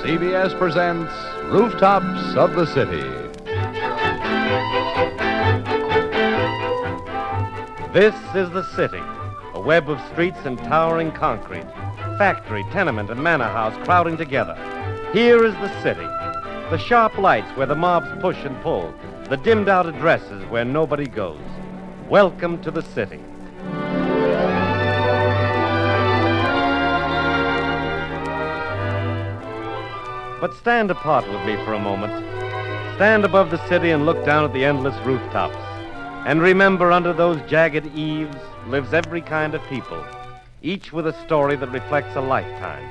CBS presents Rooftops of the City. This is the city, a web of streets and towering concrete, factory, tenement, and manor house crowding together. Here is the city, the sharp lights where the mobs push and pull, the dimmed-out addresses where nobody goes. Welcome to the city. But stand apart with me for a moment. Stand above the city and look down at the endless rooftops. And remember, under those jagged eaves lives every kind of people, each with a story that reflects a lifetime.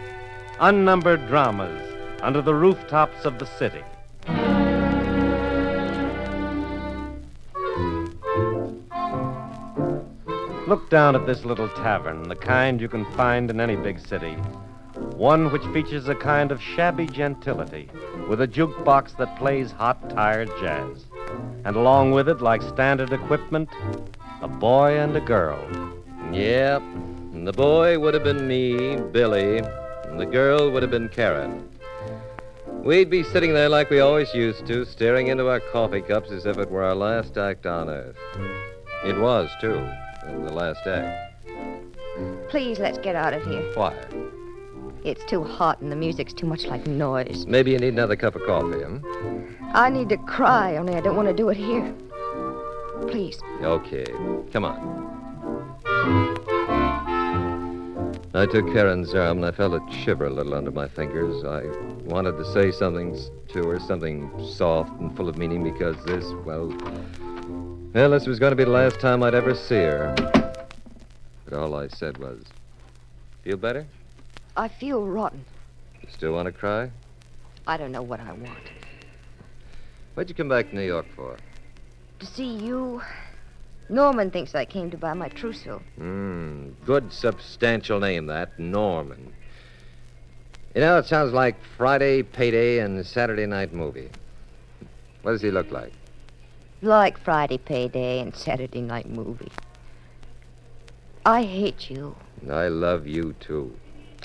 Unnumbered dramas under the rooftops of the city. Look down at this little tavern, the kind you can find in any big city. One which features a kind of shabby gentility, with a jukebox that plays hot, tired jazz. And along with it, like standard equipment, a boy and a girl. Yep. And the boy would have been me, Billy, and the girl would have been Karen. We'd be sitting there like we always used to, staring into our coffee cups as if it were our last act on Earth. It was, too, the last act. Please, let's get out of here. Why? It's too hot and the music's too much like noise. Maybe you need another cup of coffee, huh? I need to cry, only I don't want to do it here. Please. Okay, come on. I took Karen's arm and I felt it shiver a little under my fingers. I wanted to say something to her, something soft and full of meaning, because this was going to be the last time I'd ever see her. But all I said was, feel better? I feel rotten. You still want to cry? I don't know what I want. What'd you come back to New York for? To see you. Norman thinks I came to buy my trousseau. Good substantial name, that, Norman. You know, it sounds like Friday Payday and Saturday Night Movie. What does he look like? Like Friday Payday and Saturday Night Movie. I hate you. I love you, too.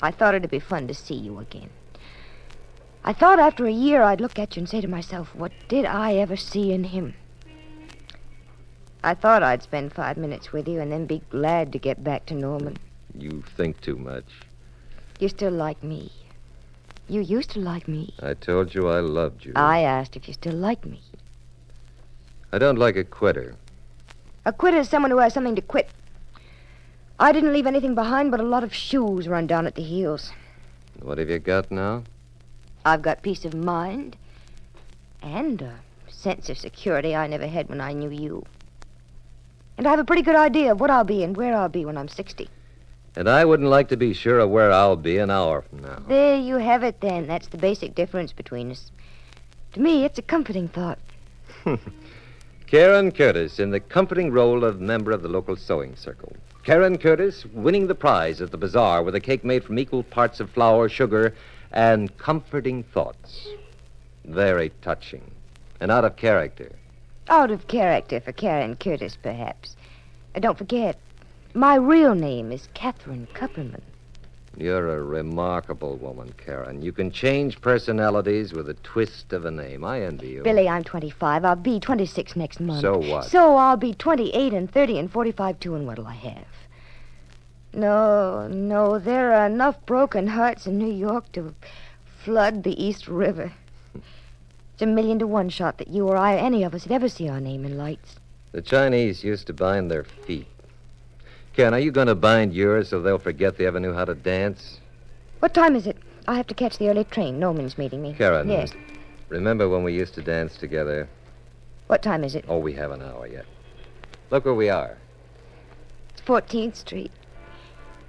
I thought it'd be fun to see you again. I thought after a year I'd look at you and say to myself, what did I ever see in him? I thought I'd spend 5 minutes with you and then be glad to get back to Norman. You think too much. You still like me. You used to like me. I told you I loved you. I asked if you still like me. I don't like a quitter. A quitter is someone who has something to quit. I didn't leave anything behind but a lot of shoes run down at the heels. What have you got now? I've got peace of mind and a sense of security I never had when I knew you. And I have a pretty good idea of what I'll be and where I'll be when I'm 60. And I wouldn't like to be sure of where I'll be an hour from now. There you have it, then. That's the basic difference between us. To me, it's a comforting thought. Karen Curtis in the comforting role of member of the local sewing circle. Karen Curtis winning the prize at the bazaar with a cake made from equal parts of flour, sugar, and comforting thoughts. Very touching. And out of character. Out of character for Karen Curtis, perhaps. Don't forget, my real name is Catherine Kupperman. You're a remarkable woman, Karen. You can change personalities with a twist of a name. I envy you. Billy, I'm 25. I'll be 26 next month. So what? So I'll be 28 and 30 and 45, too, and what'll I have? No, there are enough broken hearts in New York to flood the East River. It's 1,000,000 to 1 shot that you or I or any of us would ever see our name in lights. The Chinese used to bind their feet. Karen, are you going to bind yours so they'll forget they ever knew how to dance? What time is it? I have to catch the early train. Norman's meeting me. Karen. Yes. Remember when we used to dance together? What time is it? Oh, we have an hour yet. Look where we are. It's 14th Street.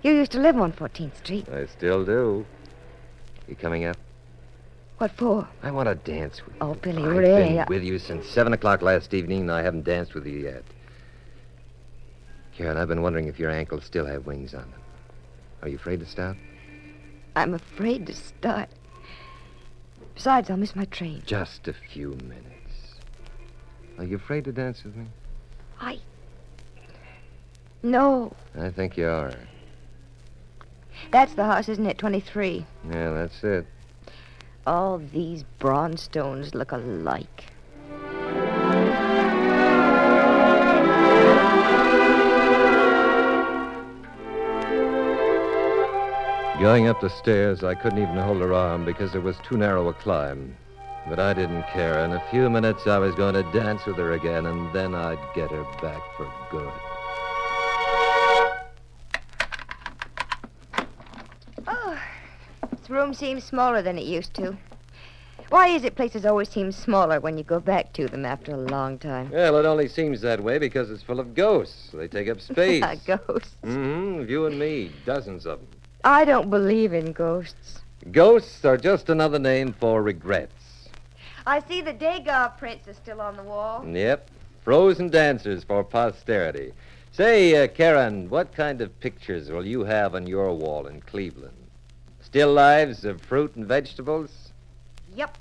You used to live on 14th Street. I still do. You coming up? What for? I want to dance with you. Oh, Billy, I've really? been with you since 7 o'clock last evening, and I haven't danced with you yet. Karen, I've been wondering if your ankles still have wings on them. Are you afraid to stop? I'm afraid to start. Besides, I'll miss my train. Just a few minutes. Are you afraid to dance with me? No. I think you are. That's the house, isn't it? 23. Yeah, that's it. All these bronzestones look alike. Going up the stairs, I couldn't even hold her arm because it was too narrow a climb. But I didn't care. In a few minutes, I was going to dance with her again, and then I'd get her back for good. Oh, this room seems smaller than it used to. Why is it places always seem smaller when you go back to them after a long time? Well, it only seems that way because it's full of ghosts. They take up space. Ghosts? Mm-hmm. You and me, dozens of them. I don't believe in ghosts. Ghosts are just another name for regrets. I see the Degas prints are still on the wall. Yep. Frozen dancers for posterity. Say, Karen, what kind of pictures will you have on your wall in Cleveland? Still lives of fruit and vegetables? Yep.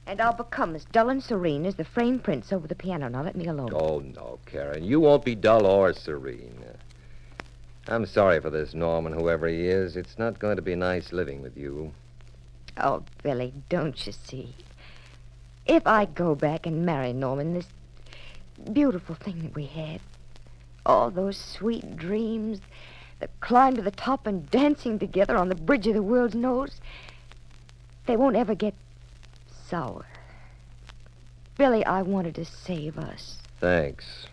And I'll become as dull and serene as the framed prints over the piano. Now let me alone. Oh, no, Karen. You won't be dull or serene. I'm sorry for this Norman, whoever he is. It's not going to be nice living with you. Oh, Billy, don't you see? If I go back and marry Norman, this beautiful thing that we had, all those sweet dreams, the climb to the top and dancing together on the bridge of the world's nose, they won't ever get sour. Billy, I wanted to save us. Thanks.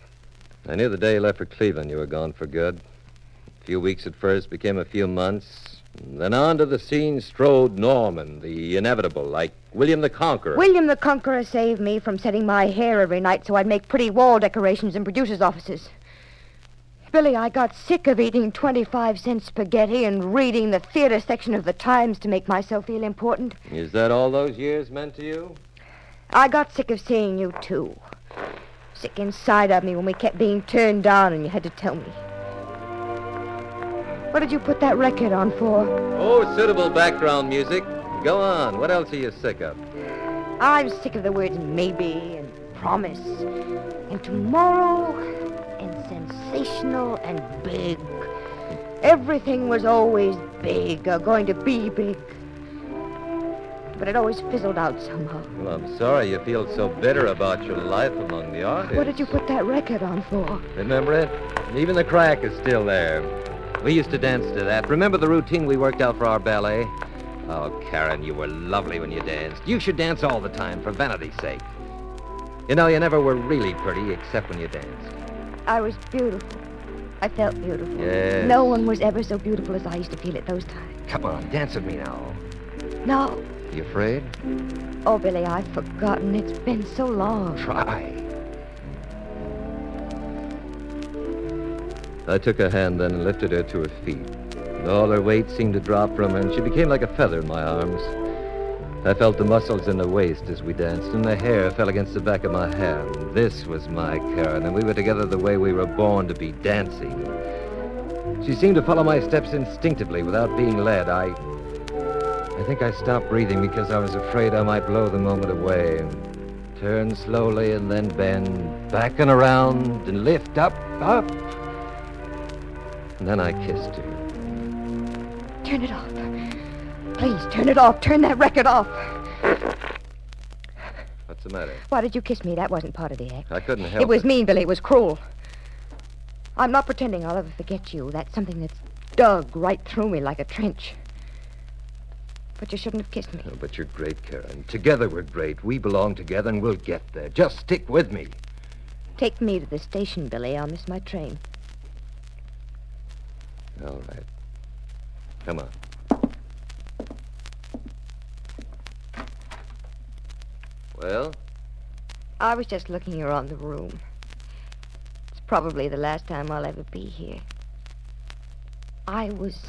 I knew the day you left for Cleveland you were gone for good. A few weeks at first became a few months. Then onto the scene strode Norman, the inevitable, like William the Conqueror. William the Conqueror saved me from setting my hair every night so I'd make pretty wall decorations in producers' offices. Billy, I got sick of eating 25-cent spaghetti and reading the theater section of the Times to make myself feel important. Is that all those years meant to you? I got sick of seeing you, too. Sick inside of me when we kept being turned down and you had to tell me. What did you put that record on for? Oh, suitable background music. Go on. What else are you sick of? I'm sick of the words maybe and promise and tomorrow and sensational and big. Everything was always big or going to be big. But it always fizzled out somehow. Well, I'm sorry you feel so bitter about your life among the artists. What did you put that record on for? Remember it? Even the crack is still there. We used to dance to that. Remember the routine we worked out for our ballet? Oh, Karen, you were lovely when you danced. You should dance all the time for vanity's sake. You know, you never were really pretty except when you danced. I was beautiful. I felt beautiful. Yes. No one was ever so beautiful as I used to feel at those times. Come on, dance with me now. No. You afraid? Oh, Billy, I've forgotten. It's been so long. Try. I took her hand then and lifted her to her feet. All her weight seemed to drop from her, and she became like a feather in my arms. I felt the muscles in her waist as we danced, and the hair fell against the back of my hand. This was my Karen, and we were together the way we were born to be, dancing. She seemed to follow my steps instinctively without being led. I think I stopped breathing because I was afraid I might blow the moment away. Turn slowly and then bend, back and around, and lift up. And then I kissed her. Turn it off. Please, turn it off. Turn that record off. What's the matter? Why did you kiss me? That wasn't part of the act. I couldn't help it. It was mean, Billy. It was cruel. I'm not pretending I'll ever forget you. That's something that's dug right through me like a trench. But you shouldn't have kissed me. Oh, but you're great, Karen. Together we're great. We belong together and we'll get there. Just stick with me. Take me to the station, Billy. I'll miss my train. All right. Come on. Well? I was just looking around the room. It's probably the last time I'll ever be here. I was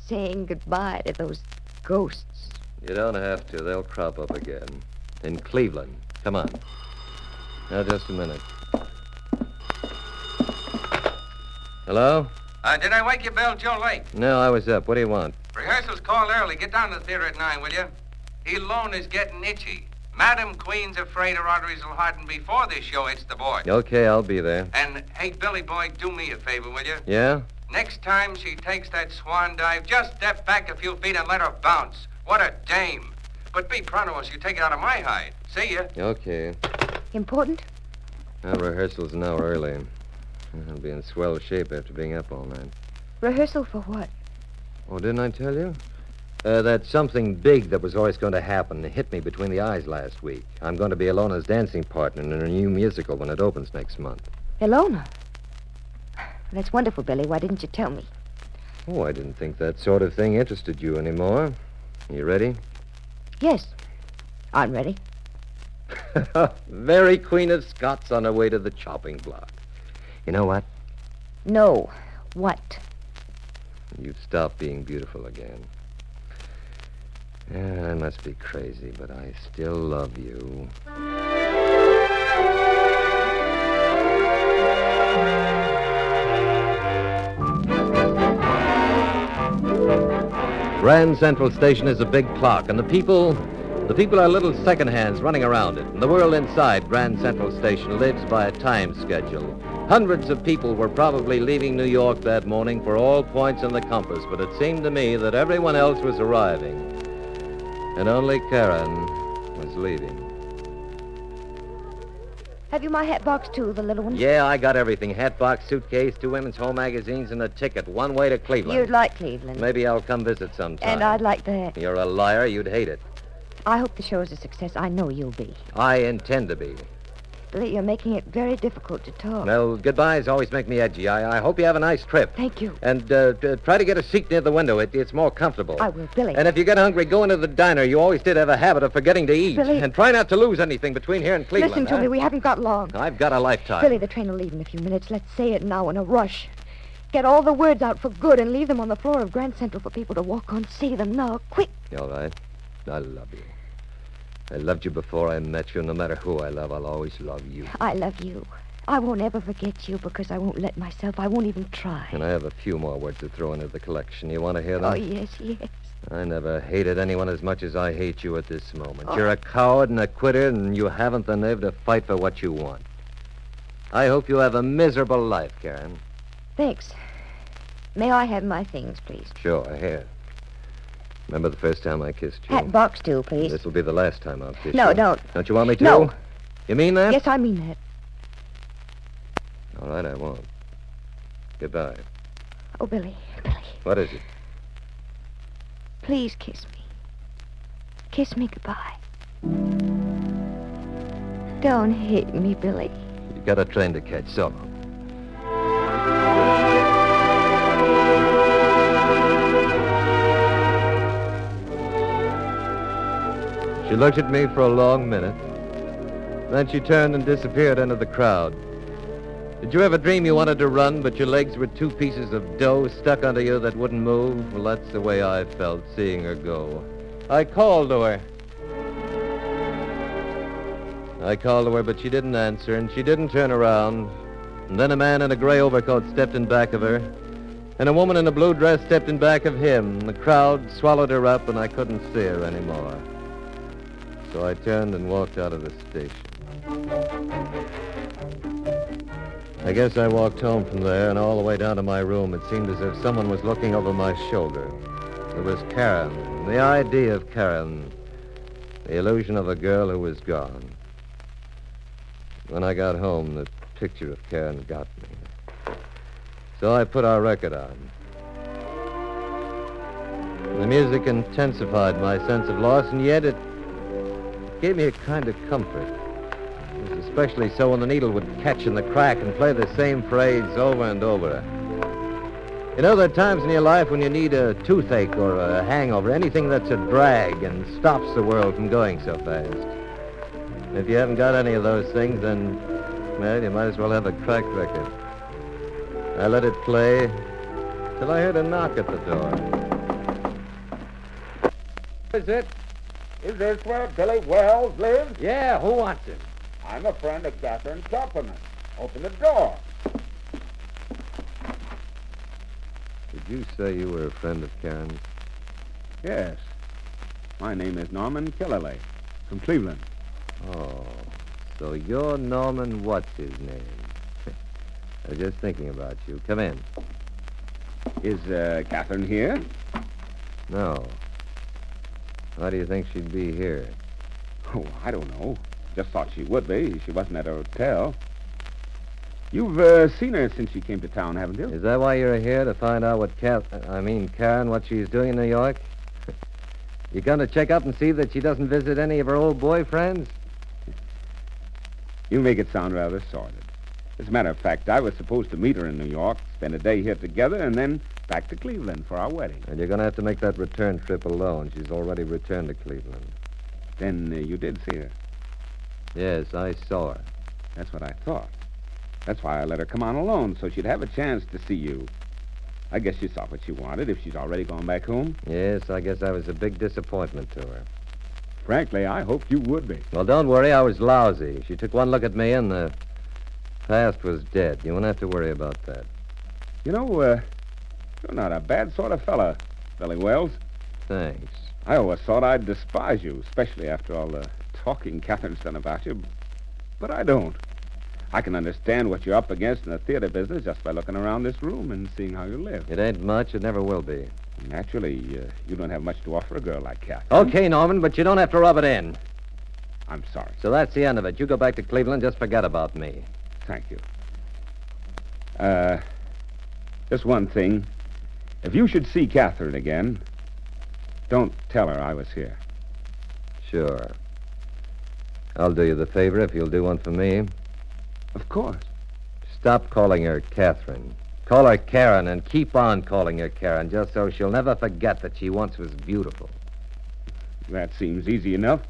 saying goodbye to those ghosts. You don't have to. They'll crop up again. In Cleveland. Come on. Now, just a minute. Hello? Did I wake you, Bill? Joe Lake. No, I was up. What do you want? Rehearsal's called early. Get down to the theater at 9, will you? He alone is getting itchy. Madam Queen's afraid her arteries will harden before this show hits the board. Okay, I'll be there. And, hey, Billy boy, do me a favor, will you? Yeah? Next time she takes that swan dive, just step back a few feet and let her bounce. What a dame. But be pronto, else you take it out of my hide. See ya. Okay. Important? Our rehearsal's an hour early. I'll be in swell shape after being up all night. Rehearsal for what? Oh, didn't I tell you? That something big that was always going to happen hit me between the eyes last week. I'm going to be Ilona's dancing partner in a new musical when it opens next month. Ilona? That's wonderful, Billy. Why didn't you tell me? Oh, I didn't think that sort of thing interested you anymore. You ready? Yes, I'm ready. Very Queen of Scots on her way to the chopping block. You know what? No. What? You've stopped being beautiful again. Yeah, I must be crazy, but I still love you. Grand Central Station is a big clock, and the people are little second hands running around it. And the world inside Grand Central Station lives by a time schedule. Hundreds of people were probably leaving New York that morning for all points in the compass, but it seemed to me that everyone else was arriving. And only Karen was leaving. Have you my hat box, too, the little one? Yeah, I got everything. Hat box, suitcase, 2 women's home magazines, and a ticket. One way to Cleveland. You'd like Cleveland. Maybe I'll come visit sometime. And I'd like that. You're a liar. You'd hate it. I hope the show's a success. I know you'll be. I intend to be. Billy, you're making it very difficult to talk. Well, goodbyes always make me edgy. I hope you have a nice trip. Thank you. And try to get a seat near the window. It's more comfortable. I will, Billy. And if you get hungry, go into the diner. You always did have a habit of forgetting to eat. Billy. And try not to lose anything between here and Cleveland. Listen to me. We haven't got long. I've got a lifetime. Billy, the train will leave in a few minutes. Let's say it now in a rush. Get all the words out for good and leave them on the floor of Grand Central for people to walk on. Say them now. Quick. All right. I love you. I loved you before I met you. No matter who I love, I'll always love you. I love you. I won't ever forget you because I won't let myself. I won't even try. And I have a few more words to throw into the collection. You want to hear them? Oh, yes, yes. I never hated anyone as much as I hate you at this moment. You're a coward and a quitter, and you haven't the nerve to fight for what you want. I hope you have a miserable life, Karen. Thanks. May I have my things, please? Sure, here. Remember the first time I kissed you? Hat box, too, please. This will be the last time I'll kiss you. No, don't. Don't you want me to? No. You mean that? Yes, I mean that. All right, I won't. Goodbye. Oh, Billy, Billy, What is it? please kiss me. Kiss me goodbye. Don't hate me, Billy. You got a train to catch, so long. She looked at me for a long minute. Then she turned and disappeared into the crowd. Did you ever dream you wanted to run, but your legs were 2 pieces of dough stuck under you that wouldn't move? Well, that's the way I felt seeing her go. I called to her. But she didn't answer, and she didn't turn around. And then a man in a gray overcoat stepped in back of her, and a woman in a blue dress stepped in back of him. The crowd swallowed her up, and I couldn't see her anymore. So I turned and walked out of the station. I guess I walked home from there, and all the way down to my room, it seemed as if someone was looking over my shoulder. It was Karen, the idea of Karen, the illusion of a girl who was gone. When I got home, the picture of Karen got me. So I put our record on. The music intensified my sense of loss, and yet it gave me a kind of comfort. It was especially so when the needle would catch in the crack and play the same phrase over and over. You know, there are times in your life when you need a toothache or a hangover, anything that's a drag and stops the world from going so fast. If you haven't got any of those things, then, well, you might as well have a cracked record. I let it play till I heard a knock at the door. Is it? Is this where Billy Wells lives? Yeah, who wants him? I'm a friend of Catherine Chopperman. Open the door. Did you say you were a friend of Karen's? Yes. My name is Norman Killerley from Cleveland. Oh, so you're Norman what's-his-name. I was just thinking about you. Come in. Is Catherine here? No. Why do you think she'd be here? Oh, I don't know. Just thought she would be. She wasn't at her hotel. You've seen her since she came to town, haven't you? Is that why you're here, to find out what Karen, what she's doing in New York? You come to check up and see that she doesn't visit any of her old boyfriends? You make it sound rather sordid. As a matter of fact, I was supposed to meet her in New York, spend a day here together, and then back to Cleveland for our wedding. And you're going to have to make that return trip alone. She's already returned to Cleveland. Then you did see her. Yes, I saw her. That's what I thought. That's why I let her come on alone, so she'd have a chance to see you. I guess she saw what she wanted if she's already gone back home. Yes, I guess I was a big disappointment to her. Frankly, I hoped you would be. Well, don't worry, I was lousy. She took one look at me and the past was dead. You won't have to worry about that. You know, you're not a bad sort of fella, Billy Wells. Thanks. I always thought I'd despise you, especially after all the talking Catherine's done about you. But I don't. I can understand what you're up against in the theater business just by looking around this room and seeing how you live. It ain't much. It never will be. Naturally, you don't have much to offer a girl like Catherine. Okay, Norman, but you don't have to rub it in. I'm sorry. So that's the end of it. You go back to Cleveland, just forget about me. Thank you. Just one thing. If you should see Catherine again, don't tell her I was here. Sure. I'll do you the favor if you'll do one for me. Of course. Stop calling her Catherine. Call her Karen and keep on calling her Karen, just so she'll never forget that she once was beautiful. That seems easy enough.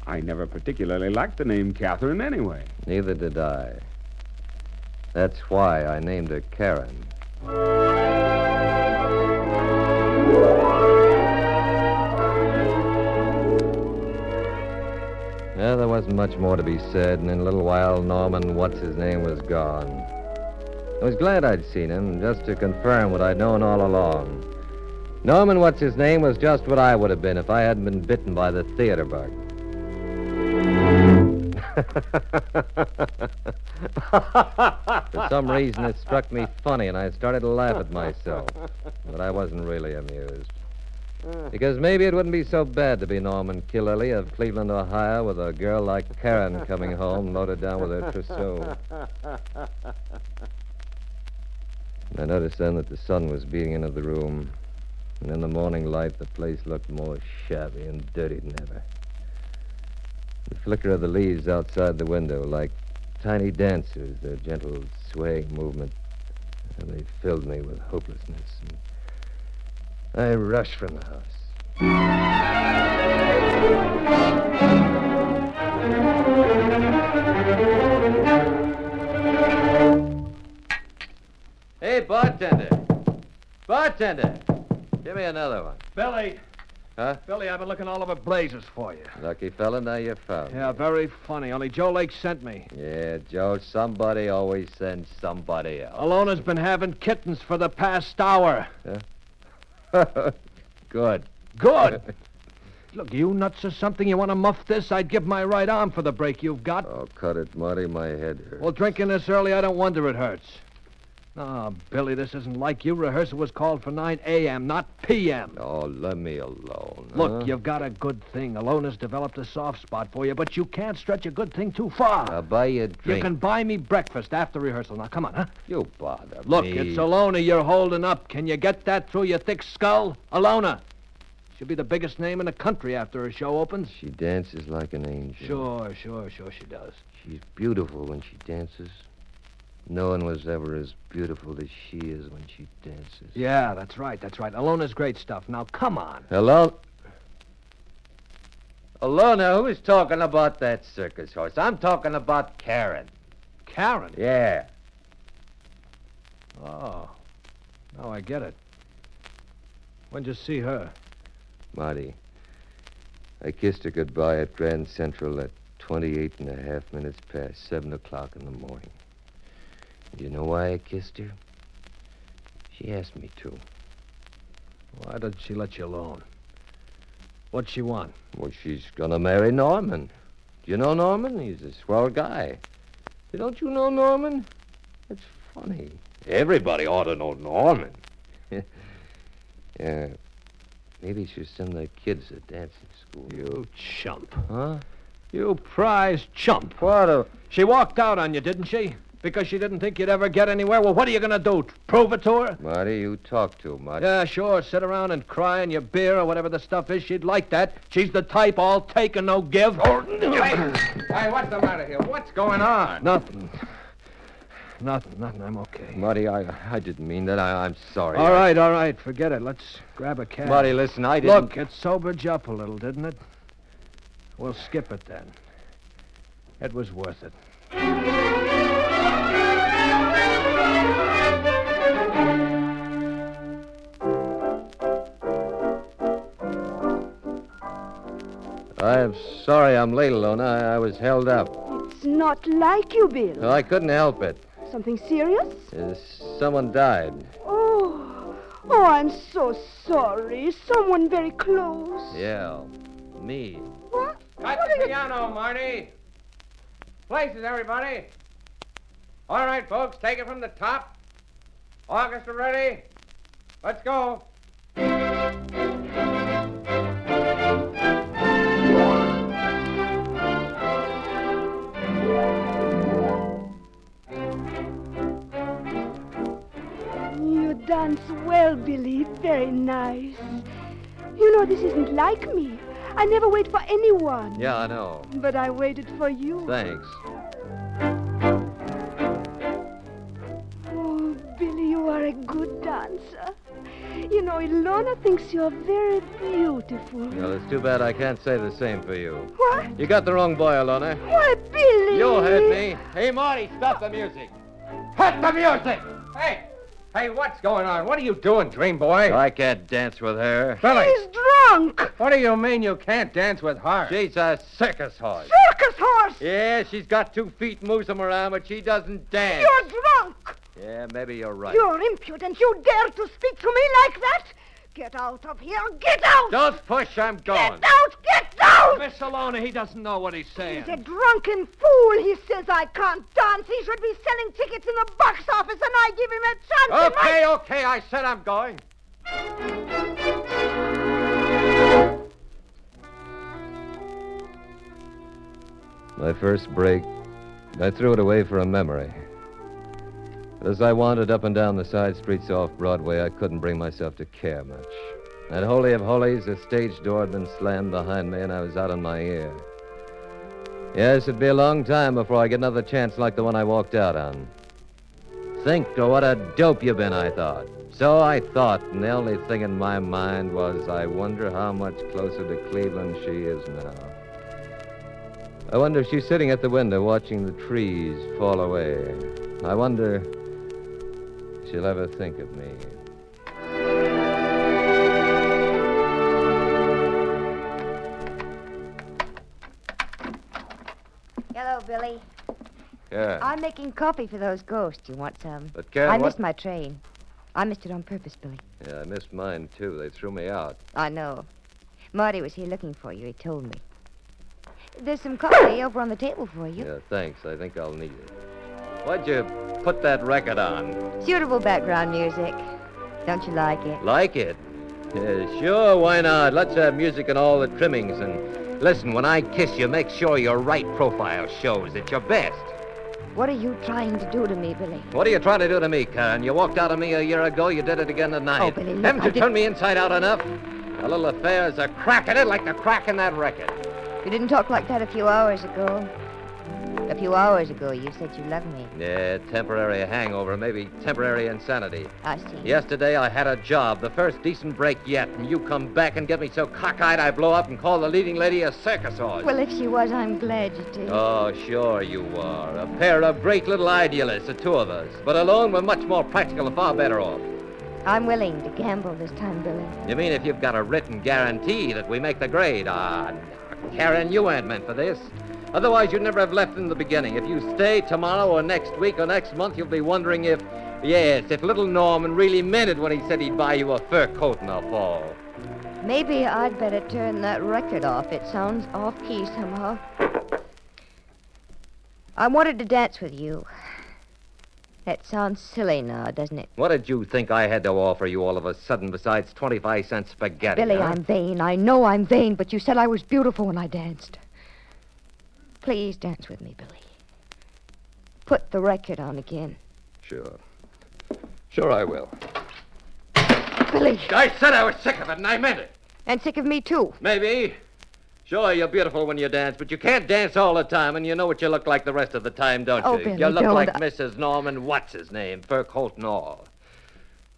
I never particularly liked the name Catherine anyway. Neither did I. That's why I named her Karen. Yeah, there wasn't much more to be said, and in a little while, Norman What's-His-Name was gone. I was glad I'd seen him, just to confirm what I'd known all along. Norman What's-His-Name was just what I would have been if I hadn't been bitten by the theater bug. For some reason, it struck me funny, and I started to laugh at myself. But I wasn't really amused. Because maybe it wouldn't be so bad to be Norman Killelly of Cleveland, Ohio, with a girl like Karen coming home loaded down with her trousseau. And I noticed then that the sun was beating into the room. And in the morning light, the place looked more shabby and dirty than ever. The flicker of the leaves outside the window, like tiny dancers, their gentle swaying movement, and they filled me with hopelessness. And I rushed from the house. Hey, bartender. Bartender. Give me another one. Billy. Huh? Billy, I've been looking all over Blazers for you. Lucky fella, now you found me. Yeah, very funny. Only Joe Lake sent me. Yeah, Joe, somebody always sends somebody else. Alona's been having kittens for the past hour. Good. Good. Look, you nuts or something? You want to muff this? I'd give my right arm for the break you've got. Oh, cut it, Marty. My head hurts. Well, drinking this early, I don't wonder it hurts. Oh, Billy, this isn't like you. Rehearsal was called for 9 a.m., not p.m. Oh, let me alone. Look, you've got a good thing. Alona's developed a soft spot for you, but you can't stretch a good thing too far. I'll buy you a drink. You can buy me breakfast after rehearsal. Now, come on, huh? You bother Look, me. it's Alona you're holding up. Can you get that through your thick skull? Alona. She'll be the biggest name in the country after her show opens. She dances like an angel. Sure she does. She's beautiful when she dances. No one was ever as beautiful as she is when she dances. Yeah, that's right. Alona's great stuff. Now, come on. Hello? Alona, who's talking about that circus horse? I'm talking about Karen. Karen? Yeah. Oh. Now I get it. When'd you see her? Marty, I kissed her goodbye at Grand Central at 28 and a half minutes past 7 o'clock in the morning. Do you know why I kissed her? She asked me to. Why did she let you alone? What'd she want? Well, she's gonna marry Norman. Do you know Norman? He's a swell guy. Don't you know Norman? It's funny. Everybody ought to know Norman. Yeah. Maybe she'll send the kids to dancing school. You chump. Huh? You prize chump. What? She walked out on you, didn't she? Because she didn't think you'd ever get anywhere? Well, what are you going to do? Prove it to her? Marty, you talk too much. Yeah, sure. Sit around and cry on your beer or whatever the stuff is. She'd like that. She's the type all take and no give. Hey, what's the matter here? What's going on? Nothing. I'm okay. Marty, I didn't mean that. I'm sorry. All right. Forget it. Let's grab a cab. Marty, listen, I didn't... Look, it sobered you up a little, didn't it? We'll skip it then. It was worth it. I'm sorry I'm late, Alona. I was held up. It's not like you, Bill. No, I couldn't help it. Something serious? Someone died. Oh, I'm so sorry. Someone very close. Yeah, me. What? Cut the piano, Marty. Places, everybody. All right, folks, take it from the top. Orchestra ready? Let's go. You dance well, Billy. Very nice. You know, this isn't like me. I never wait for anyone. Yeah, I know. But I waited for you. Thanks. Oh, Billy, you are a good dancer. You know, Ilona thinks you're very beautiful. Well, it's too bad I can't say the same for you. What? You got the wrong boy, Alona. Why, Billy? You heard me. Hey, Marty, stop the music. Cut the music! Hey, what's going on? What are you doing, dream boy? I can't dance with her. Billy, He's drunk. what do you mean you can't dance with her? She's a circus horse. Circus horse. Yeah, she's got 2 feet, moves them around, but she doesn't dance. You're drunk. Yeah, maybe you're right. You're impudent. You dare to speak to me like that? Get out of here. Get out. Don't push, I'm gone. Get out. Get out. Miss Alona, he doesn't know what he's saying. He's a drunken fool. He says I can't dance. He should be selling tickets in the box office, and I give him a chance. Okay, I said I'm going. My first break, I threw it away for a memory. But as I wandered up and down the side streets off Broadway, I couldn't bring myself to care much. At Holy of Holies, the stage door had been slammed behind me, and I was out on my ear. Yes, it'd be a long time before I get another chance like the one I walked out on. Think of what a dope you've been, I thought. So I thought, and the only thing in my mind was, I wonder how much closer to Cleveland she is now. I wonder if she's sitting at the window watching the trees fall away. I wonder if she'll ever think of me. Hello, Billy. Yeah. I'm making coffee for those ghosts. You want some? But, Karen, I what... missed my train. I missed it on purpose, Billy. Yeah, I missed mine, too. They threw me out. I know. Marty was here looking for you. He told me. There's some coffee over on the table for you. Yeah, thanks. I think I'll need it. Why'd you put that record on? Suitable background music. Don't you like it? Like it? Yeah, sure, why not? Let's have music and all the trimmings. And listen, when I kiss you, make sure your right profile shows at your best. What are you trying to do to me, Billy? What are you trying to do to me, Karen? You walked out on me a year ago. You did it again tonight. Oh, Billy, look, Haven't I you did- turned me inside out enough? A little affair is a crack in it like the crack in that record. You didn't talk like that a few hours ago. A few hours ago, you said you loved me. Yeah, temporary hangover, maybe temporary insanity. I see. Yesterday I had a job, the first decent break yet, and you come back and get me so cockeyed I blow up and call the leading lady a circus horse. Well, if she was, I'm glad you did. Oh, sure you are. A pair of great little idealists, the two of us. But alone, we're much more practical and far better off. I'm willing to gamble this time, Billy. You mean if you've got a written guarantee that we make the grade? Ah, Karen, you ain't meant for this. Otherwise, you'd never have left in the beginning. If you stay tomorrow or next week or next month, you'll be wondering if little Norman really meant it when he said he'd buy you a fur coat in the fall. Maybe I'd better turn that record off. It sounds off-key somehow. I wanted to dance with you. That sounds silly now, doesn't it? What did you think I had to offer you all of a sudden besides 25-cent spaghetti? Billy, huh? I'm vain. I know I'm vain, but you said I was beautiful when I danced. Please dance with me, Billy. Put the record on again. Sure. Sure I will. Billy! I said I was sick of it, and I meant it. And sick of me, too. Maybe. Sure, you're beautiful when you dance, but you can't dance all the time, and you know what you look like the rest of the time, don't Oh, you? Billy, you look don't. like Mrs. Norman, what's-his-name, fur coat and all.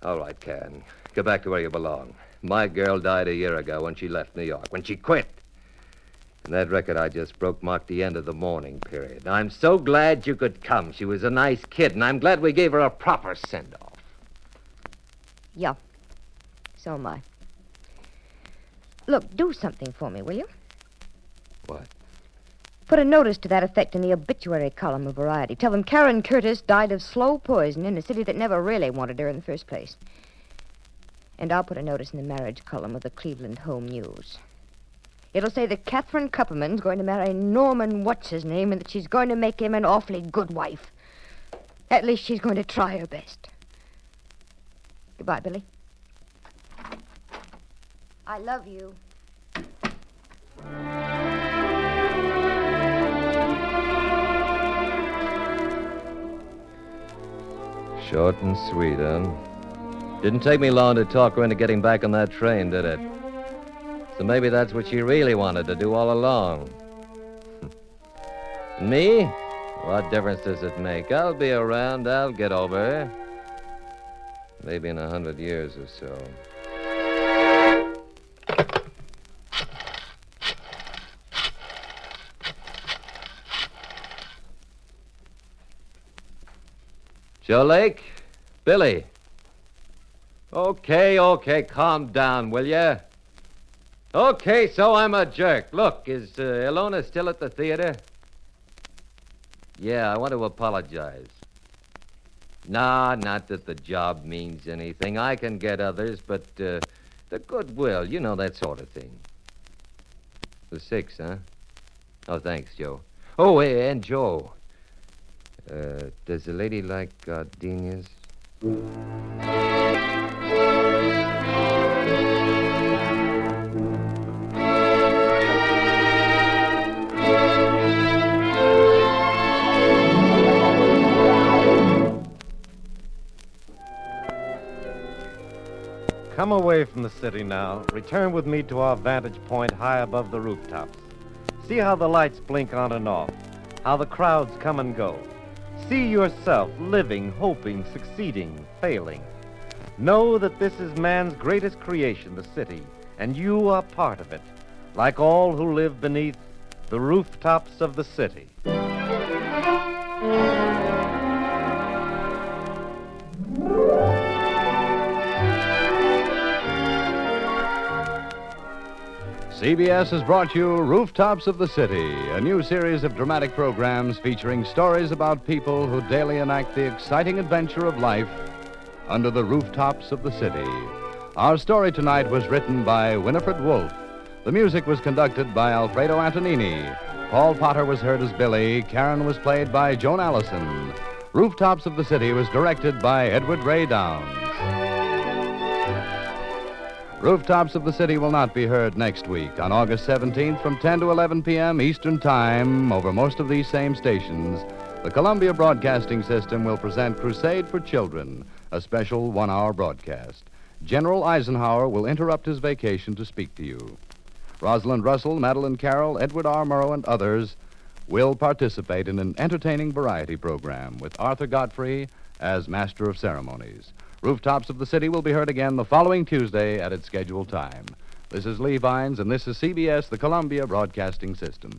All right, Karen. Go back to where you belong. My girl died a year ago when she left New York, when she quit. And that record I just broke marked the end of the mourning period. I'm so glad you could come. She was a nice kid, and I'm glad we gave her a proper send-off. Yeah. So am I. Look, do something for me, will you? What? Put a notice to that effect in the obituary column of Variety. Tell them Karen Curtis died of slow poison in a city that never really wanted her in the first place. And I'll put a notice in the marriage column of the Cleveland Home News. It'll say that Catherine Kupperman's going to marry Norman what's-his-name and that she's going to make him an awfully good wife. At least she's going to try her best. Goodbye, Billy. I love you. Short and sweet, huh? Didn't take me long to talk her into getting back on that train, did it? So maybe that's what she really wanted to do all along. Me? What difference does it make? I'll be around. I'll get over her. Maybe in 100 years or so. Joe Lake? Billy? Okay, calm down, will ya? Okay, so I'm a jerk. Look, is Ilona still at the theater? Yeah, I want to apologize. Nah, not that the job means anything. I can get others, but the goodwill, you know, that sort of thing. The 6, huh? Oh, thanks, Joe. Oh, and Joe. Does the lady like gardenias? Come away from the city now. Return with me to our vantage point high above the rooftops. See how the lights blink on and off, how the crowds come and go. See yourself living, hoping, succeeding, failing. Know that this is man's greatest creation, the city, and you are part of it, like all who live beneath the rooftops of the city. CBS has brought you Rooftops of the City, a new series of dramatic programs featuring stories about people who daily enact the exciting adventure of life under the rooftops of the city. Our story tonight was written by Winifred Wolfe. The music was conducted by Alfredo Antonini. Paul Potter was heard as Billy. Karen was played by Joan Allison. Rooftops of the City was directed by Edward Ray Downs. Rooftops of the City will not be heard next week on August 17th from 10 to 11 p.m. Eastern Time over most of these same stations. The Columbia Broadcasting System will present Crusade for Children, a special one-hour broadcast. General Eisenhower will interrupt his vacation to speak to you. Rosalind Russell, Madeline Carroll, Edward R. Murrow, and others will participate in an entertaining variety program with Arthur Godfrey as Master of Ceremonies. Rooftops of the City will be heard again the following Tuesday at its scheduled time. This is Lee Vines, and this is CBS, the Columbia Broadcasting System.